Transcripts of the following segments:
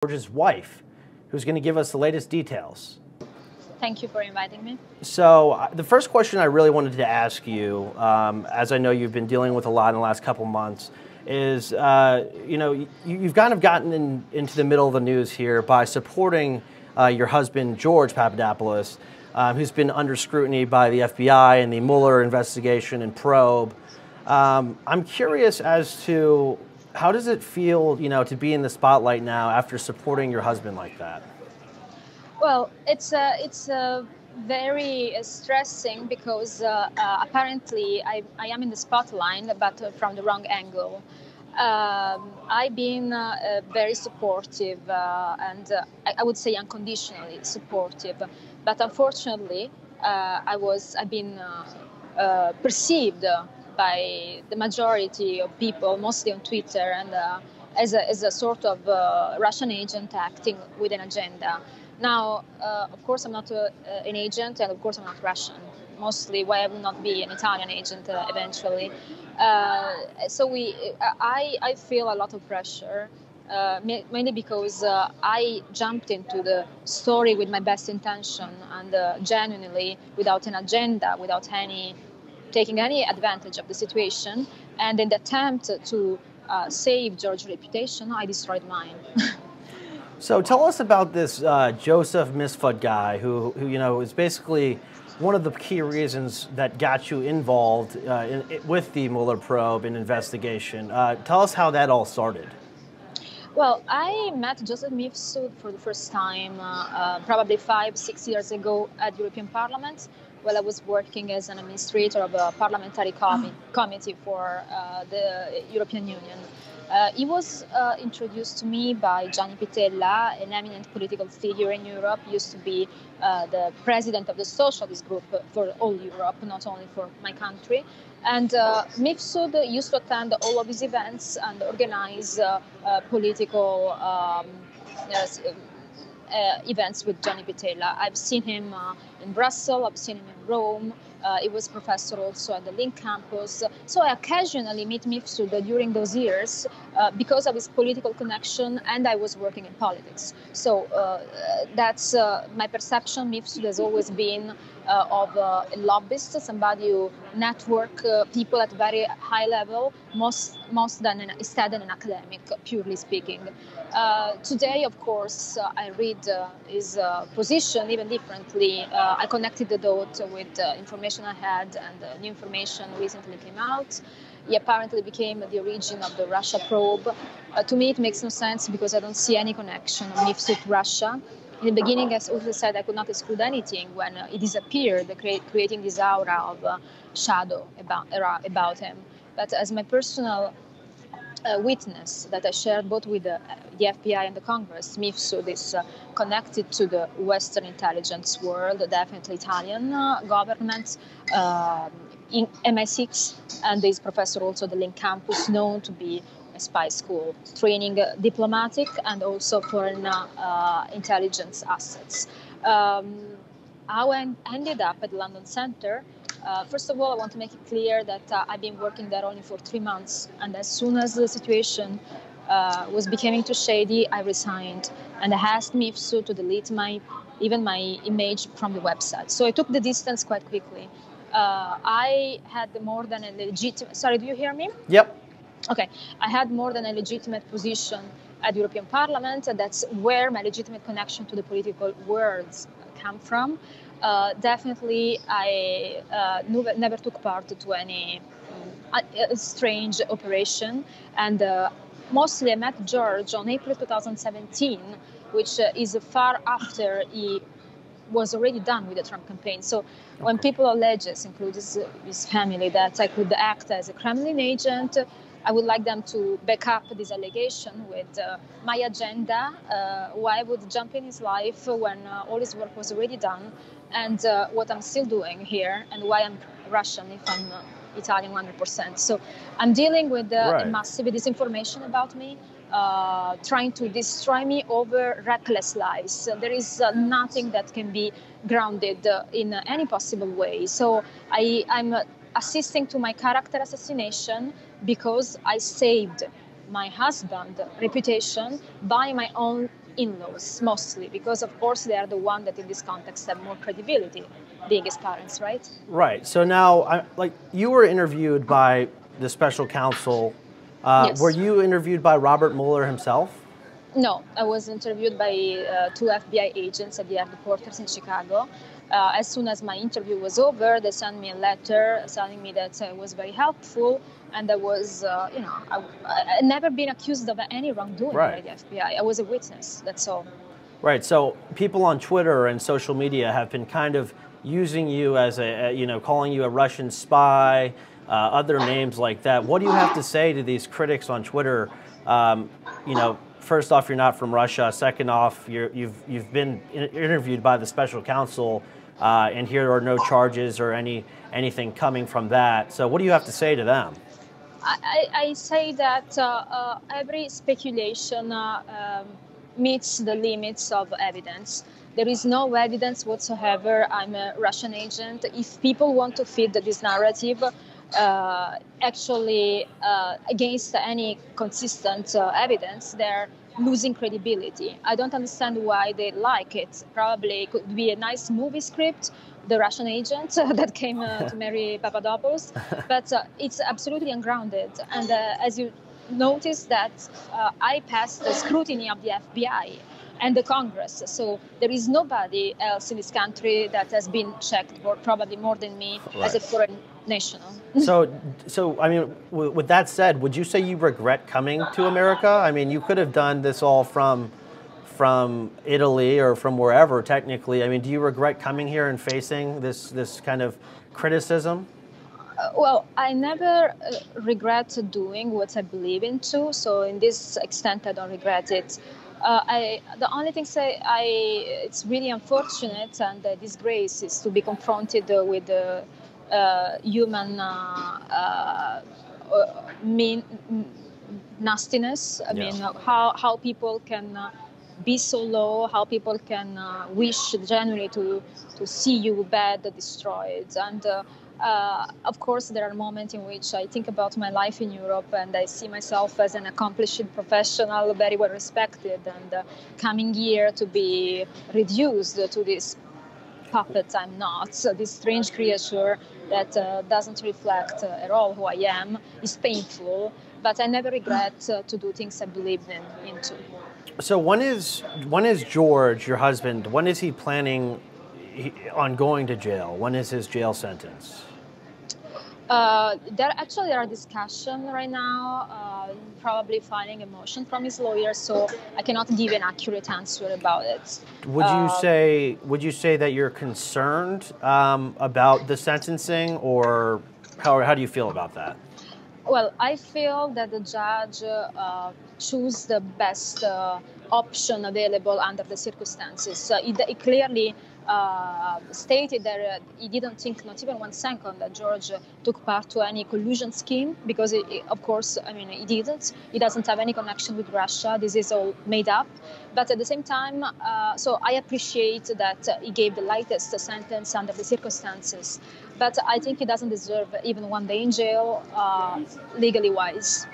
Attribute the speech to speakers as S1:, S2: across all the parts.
S1: George's wife, who's going to give us the latest details.
S2: Thank you for inviting me. So
S1: the first question I really wanted to ask you, as I know you've been dealing with a lot in the last couple months, is you've kind of gotten into the middle of the news here by supporting your husband, George Papadopoulos, who's been under scrutiny by the FBI and the Mueller investigation and probe. I'm curious as to how does it feel, to be in the spotlight now after supporting your husband like that?
S2: Well, it's very stressing because apparently I am in the spotlight, but from the wrong angle. I've been very supportive and I would say unconditionally supportive, but unfortunately I've been perceived by the majority of people, mostly on Twitter, and as a sort of Russian agent acting with an agenda. Now, of course, I'm not an agent, and of course, I'm not Russian. Mostly, why I will not be an Italian agent eventually. So I feel a lot of pressure, mainly because I jumped into the story with my best intention and genuinely, without an agenda, without taking any advantage of the situation. And in the attempt to save George's reputation, I destroyed mine.
S1: So tell us about this Joseph Misfud guy who is basically one of the key reasons that got you involved with the Mueller probe and investigation. Tell us how that all started.
S2: Well, I met Joseph Mifsud for the first time probably 5-6 years ago at the European Parliament, while I was working as an administrator of a parliamentary committee for the European Union. He was introduced to me by Gianni Pittella, an eminent political figure in Europe. He used to be the president of the socialist group for all Europe, not only for my country. And Mifsud used to attend all of his events and organize political events with Gianni Pittella. I've seen him in Brussels, I've seen him in Rome. He was professor also at the Link campus. So I occasionally meet Mifsud during those years because of his political connection, and I was working in politics. So that's my perception. Mifsud has always been of a lobbyist, somebody who network people at very high level, instead than an academic, purely speaking. Today, of course, I read his position even differently. I connected the dot with information I had, and new information recently came out. He apparently became the origin of the Russia probe. To me, it makes no sense because I don't see any connection of Mifsud to Russia. In the beginning, as also said, I could not exclude anything when he disappeared, creating this aura of shadow about him. But as my personal witness that I shared both with the FBI and the Congress, Mifsud is connected to the Western intelligence world, definitely Italian government, in MI6, and is professor also at the Link campus, known to be a spy school, training diplomatic and also foreign intelligence assets. How I ended up at the London Center. First of all, I want to make it clear that I've been working there only for 3 months, and as soon as the situation was becoming too shady, I resigned, and I asked Mifsud to delete even my image from the website. So I took the distance quite quickly. I had more than a legitimate... Sorry, do you hear me?
S1: Yep.
S2: Okay. I had more than a legitimate position at the European Parliament, and that's where my legitimate connection to the political world come from. Definitely, I never took part to any strange operation, and mostly I met George on April 2017, which is far after he was already done with the Trump campaign. So when people allege, including his family, that I could act as a Kremlin agent, I would like them to back up this allegation with my agenda, why I would jump in his life when all his work was already done, and what I'm still doing here, and why I'm Russian if I'm Italian 100%. So I'm dealing with a massive disinformation about me, trying to destroy me over reckless lies. There is nothing that can be grounded in any possible way. So I'm assisting to my character assassination because I saved my husband's reputation by my own in-laws, mostly, because of course they are the one that in this context have more credibility, being his parents, right?
S1: Right. So now, like, you were interviewed by the special counsel. Were
S2: Yes.
S1: you interviewed by Robert Mueller himself?
S2: No, I was interviewed by two FBI agents at the headquarters in Chicago. As soon as my interview was over, they sent me a letter telling me that it was very helpful, and I was, I'd never been accused of any wrongdoing by the FBI. I was a witness, that's all.
S1: Right. So people on Twitter and social media have been kind of using you as calling you a Russian spy, other names like that. What do you have to say to these critics on Twitter? First off, you're not from Russia. Second off, you've been interviewed by the special counsel, and here are no charges or anything coming from that. So what do you have to say to them?
S2: I say that every speculation meets the limits of evidence. There is no evidence whatsoever I'm a Russian agent. If people want to feed this narrative, against any consistent evidence, they're losing credibility. I don't understand why they like it. Probably it could be a nice movie script, The Russian Agent, that came to marry Papadopoulos, but it's absolutely ungrounded. And as you notice that I passed the scrutiny of the FBI and the Congress. So there is nobody else in this country that has been checked for probably more than me as a foreign national.
S1: So I mean, with that said, would you say you regret coming to America? I mean, you could have done this all from Italy or from wherever, technically. I mean, do you regret coming here and facing this kind of criticism?
S2: Well, I never regret doing what I believe into. So in this extent, I don't regret it. The only thing it's really unfortunate and a disgrace is to be confronted with human nastiness. I mean, how people can be so low, how people can wish genuinely to see you bad, destroyed. And of course, there are moments in which I think about my life in Europe and I see myself as an accomplished professional, very well respected, and coming here to be reduced to this puppet I'm not, so this strange creature that doesn't reflect at all who I am, is painful, but I never regret to do things I believe into.
S1: So when is George, your husband, when is he planning on going to jail? When is his jail sentence?
S2: There are discussions right now, probably filing a motion from his lawyer, so I cannot give an accurate answer about it.
S1: Would you say that you're concerned about the sentencing, or how do you feel about that?
S2: Well, I feel that the judge chose the best option available under the circumstances. He clearly stated that he didn't think, not even 1 second, that George took part to any collusion scheme, because of course, I mean, he didn't. He doesn't have any connection with Russia. This is all made up. But at the same time, so I appreciate that he gave the lightest sentence under the circumstances. But I think he doesn't deserve even 1 day in jail, legally wise.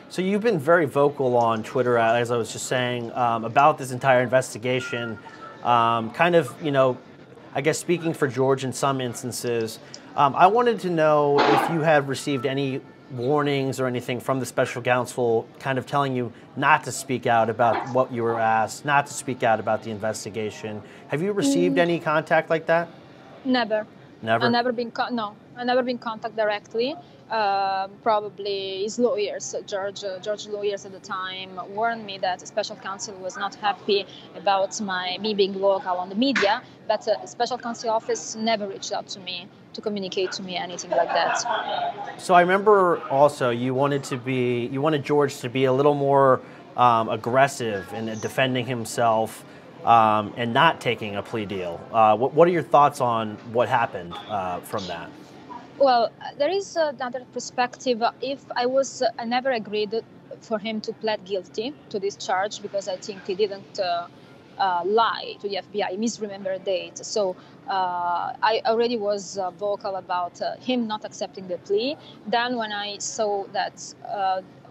S1: So you've been very vocal on Twitter, as I was just saying, about this entire investigation. Kind of, I guess speaking for George in some instances. I wanted to know if you had received any warnings or anything from the special counsel kind of telling you not to speak out about what you were asked, not to speak out about the investigation. Have you received any contact like that?
S2: Never.
S1: Never?
S2: I've never been contacted directly. Probably his lawyers, George lawyers at the time, warned me that the special counsel was not happy about me being vocal on the media, but the special counsel office never reached out to me to communicate to me anything like that.
S1: So I remember also you wanted George to be a little more aggressive in defending himself and not taking a plea deal. What are your thoughts on what happened from that?
S2: Well, there is another perspective. I never agreed for him to plead guilty to this charge because I think he didn't lie to the FBI, misremember a date. So I already was vocal about him not accepting the plea. Then when I saw that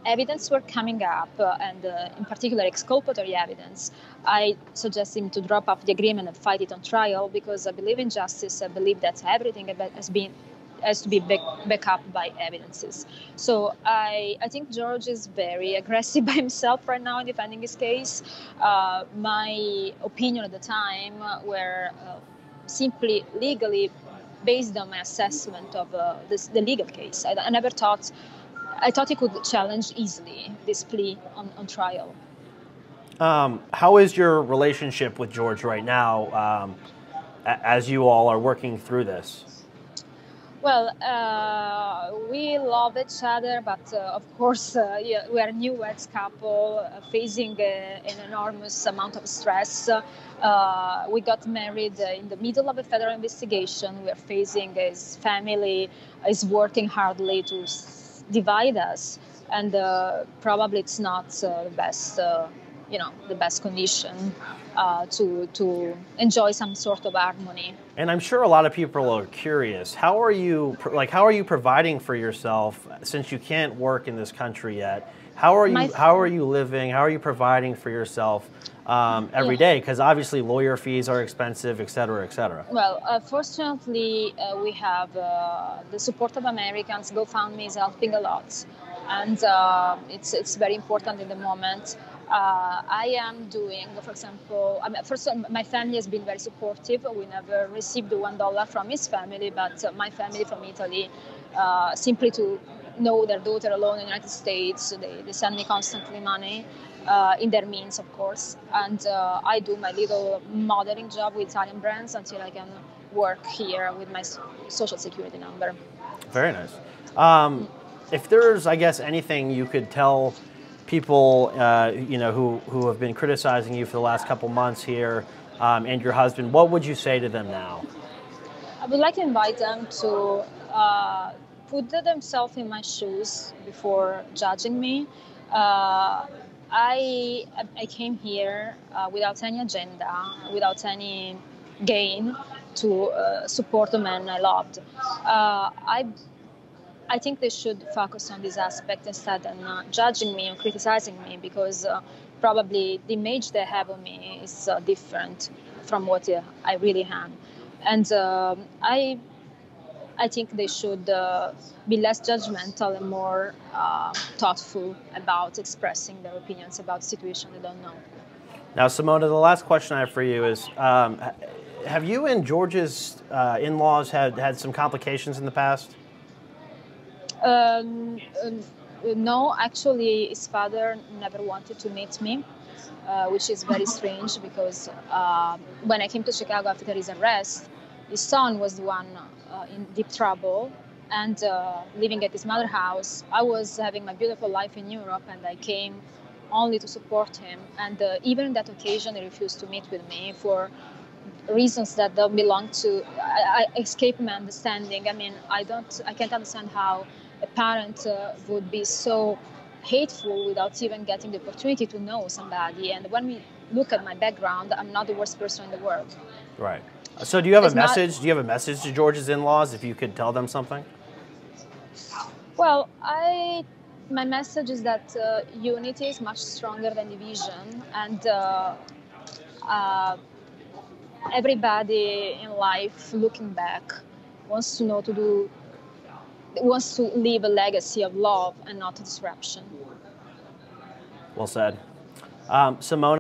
S2: evidence were coming up, and in particular exculpatory evidence, I suggest him to drop off the agreement and fight it on trial, because I believe in justice. I believe that everything has to be backed up by evidences. So I think George is very aggressive by himself right now in defending his case. My opinion at the time were simply legally based on my assessment of the legal case. I thought he could challenge easily this plea on trial.
S1: How is your relationship with George right now, as you all are working through this?
S2: Well, we love each other, but of course, yeah, we are a newlyweds couple facing an enormous amount of stress. We got married in the middle of a federal investigation. We are facing his family is working hardly to divide us, and probably it's not the best. The best condition to enjoy some sort of harmony.
S1: And I'm sure a lot of people are curious. How are you providing for yourself since you can't work in this country yet? How are you living? How are you providing for yourself every day? Because obviously lawyer fees are expensive, et cetera, et cetera.
S2: Well, fortunately, we have the support of Americans. GoFundMe is helping a lot, and it's very important in the moment. I am doing, for example, first, my family has been very supportive. We never received $1 from his family, but my family from Italy, simply to know their daughter alone in the United States, they send me constantly money, in their means, of course. And I do my little modeling job with Italian brands until I can work here with my social security number.
S1: Very nice. If there's, I guess, anything you could tell people, who have been criticizing you for the last couple months here, and your husband, what would you say to them now?
S2: I would like to invite them to put themselves in my shoes before judging me. I came here without any agenda, without any gain, to support the man I loved. I think they should focus on this aspect instead of judging me or criticizing me, because probably the image they have of me is different from what I really am. And I think they should be less judgmental and more thoughtful about expressing their opinions about the situation they don't know.
S1: Now, Simona, the last question I have for you is, have you and George's in-laws had some complications in the past?
S2: No, actually, his father never wanted to meet me, which is very strange, because when I came to Chicago after his arrest, his son was the one in deep trouble and living at his mother's house. I was having my beautiful life in Europe, and I came only to support him. And even on that occasion, he refused to meet with me for reasons that don't belong to. I escape my understanding. I mean, I can't understand how a parent would be so hateful without even getting the opportunity to know somebody. And when we look at my background, I'm not the worst person in the world.
S1: Right. So do you have a message? Do you have a message to George's in-laws, if you could tell them something?
S2: Well, my message is that unity is much stronger than division, and everybody in life, looking back, wants to leave a legacy of love and not disruption.
S1: Well said. Simona.